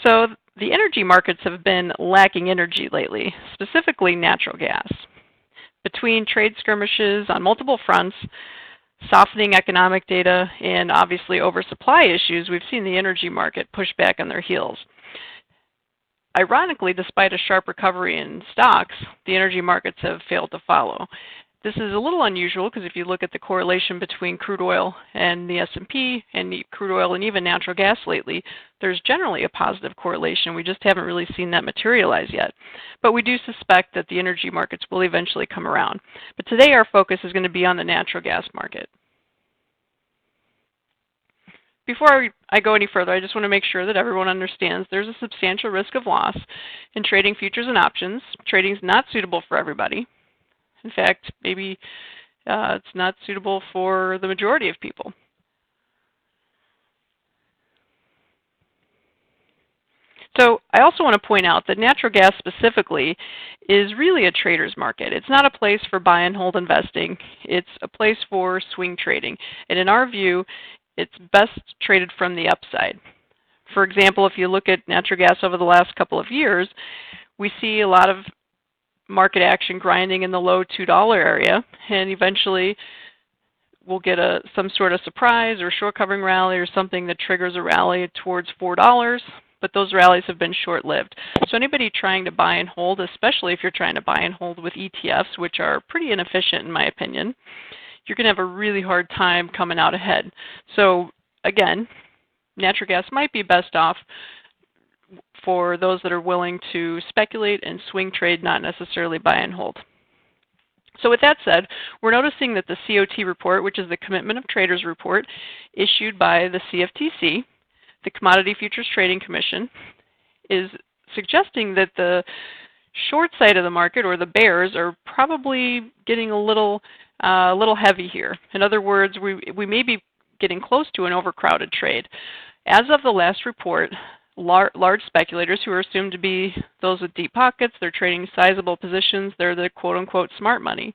So the energy markets have been lacking energy lately, specifically natural gas. Between trade skirmishes on multiple fronts, softening economic data, and obviously oversupply issues, we've seen the energy market push back on their heels. Ironically, despite a sharp recovery in stocks, the energy markets have failed to follow. This is a little unusual because if you look at the correlation between crude oil and the S&P and crude oil and even natural gas lately, there's generally a positive correlation. We just haven't really seen that materialize yet. But we do suspect that the energy markets will eventually come around. But today our focus is going to be on the natural gas market. Before I go any further, I just want to make sure that everyone understands there's a substantial risk of loss in trading futures and options. Trading is not suitable for everybody. In fact, maybe it's not suitable for the majority of people. So I also want to point out that natural gas specifically is really a trader's market. It's not a place for buy and hold investing. It's a place for swing trading. And in our view, it's best traded from the upside. For example, if you look at natural gas over the last couple of years, we see a lot of market action grinding in the low $2 area, and eventually we'll get some sort of surprise or short covering rally or something that triggers a rally towards $4, but those rallies have been short-lived. So anybody trying to buy and hold, especially if you're trying to buy and hold with ETFs, which are pretty inefficient in my opinion, you're going to have a really hard time coming out ahead. So again, natural gas might be best off for those that are willing to speculate and swing trade, not necessarily buy and hold. So with that said, we're noticing that the COT report, which is the Commitment of Traders report, issued by the CFTC, the Commodity Futures Trading Commission, is suggesting that the short side of the market, or the bears, are probably getting a little heavy here. In other words, we may be getting close to an overcrowded trade. As of the last report, large speculators, who are assumed to be those with deep pockets, they're trading sizable positions, they're the quote-unquote smart money,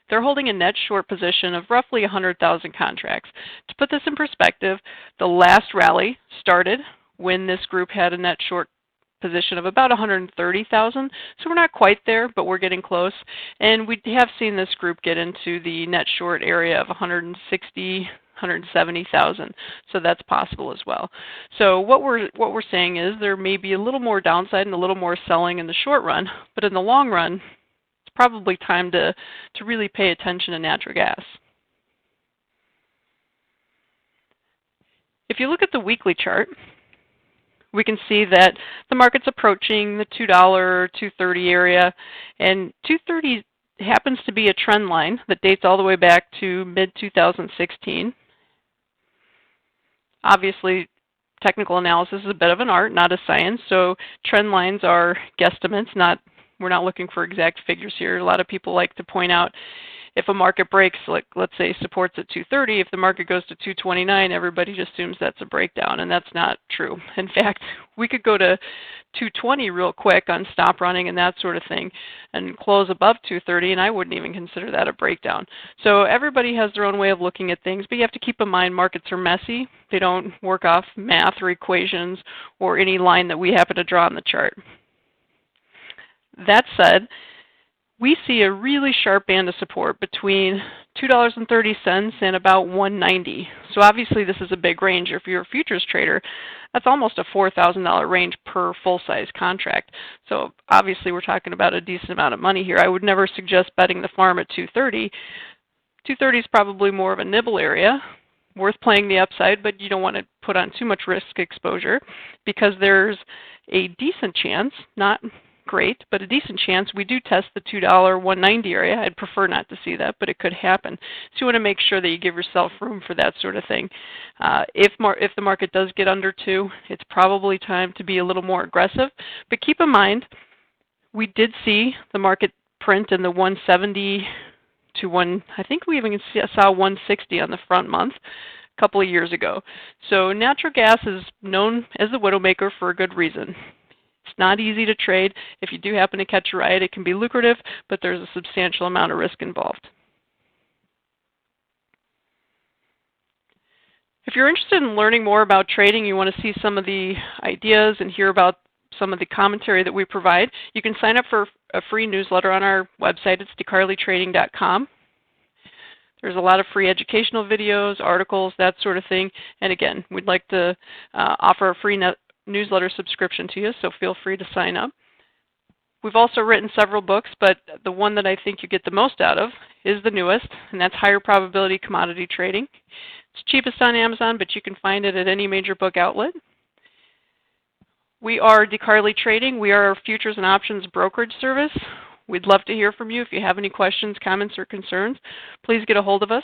they're holding a net short position of roughly 100,000 contracts. To put this in perspective, the last rally started when this group had a net short position of about 130,000. So we're not quite there, but we're getting close. And we have seen this group get into the net short area of 170,000. So that's possible as well. So what we're saying is there may be a little more downside and a little more selling in the short run, but in the long run, it's probably time to really pay attention to natural gas. If you look at the weekly chart, we can see that the market's approaching the $2, $2.30 area, and $2.30 happens to be a trend line that dates all the way back to mid-2016. Obviously, technical analysis is a bit of an art, not a science, so trend lines are guesstimates, we're not looking for exact figures here. A lot of people like to point out if a market breaks, like let's say supports at 230, if the market goes to 229, everybody just assumes that's a breakdown, and that's not true. In fact, we could go to 220 real quick on stop running and that sort of thing and close above 230, and I wouldn't even consider that a breakdown. So everybody has their own way of looking at things, but you have to keep in mind markets are messy. They don't work off math or equations or any line that we happen to draw on the chart. That said, we see a really sharp band of support between $2.30 and about $1.90. So obviously this is a big range. If you're a futures trader, that's almost a $4,000 range per full-size contract. So obviously we're talking about a decent amount of money here. I would never suggest betting the farm at 230. 230 is probably more of a nibble area, worth playing the upside, but you don't want to put on too much risk exposure because there's a decent chance, not great, but a decent chance we do test the $2 190 area. I'd prefer not to see that, but it could happen. So you want to make sure that you give yourself room for that sort of thing. If the market does get under 2, it's probably time to be a little more aggressive. But keep in mind, we did see the market print in the 170 to I think we even saw 160 on the front month a couple of years ago. So natural gas is known as the widowmaker for a good reason. It's not easy to trade. If you do happen to catch a ride, it can be lucrative, but there's a substantial amount of risk involved. If If you're interested in learning more about trading, you want to see some of the ideas and hear about some of the commentary that we provide, you can sign up for a free newsletter on our website. It's decarlitrading.com. There's a lot of free educational videos, articles, that sort of thing. And again, we'd like to offer a free newsletter subscription to you, so feel free to sign up. We've also written several books, but the one that I think you get the most out of is the newest, and that's Higher Probability Commodity Trading. It's cheapest on Amazon, but you can find it at any major book outlet. We are DeCarli Trading. We are a futures and options brokerage service. We'd love to hear from you. If you have any questions, comments, or concerns, please get a hold of us.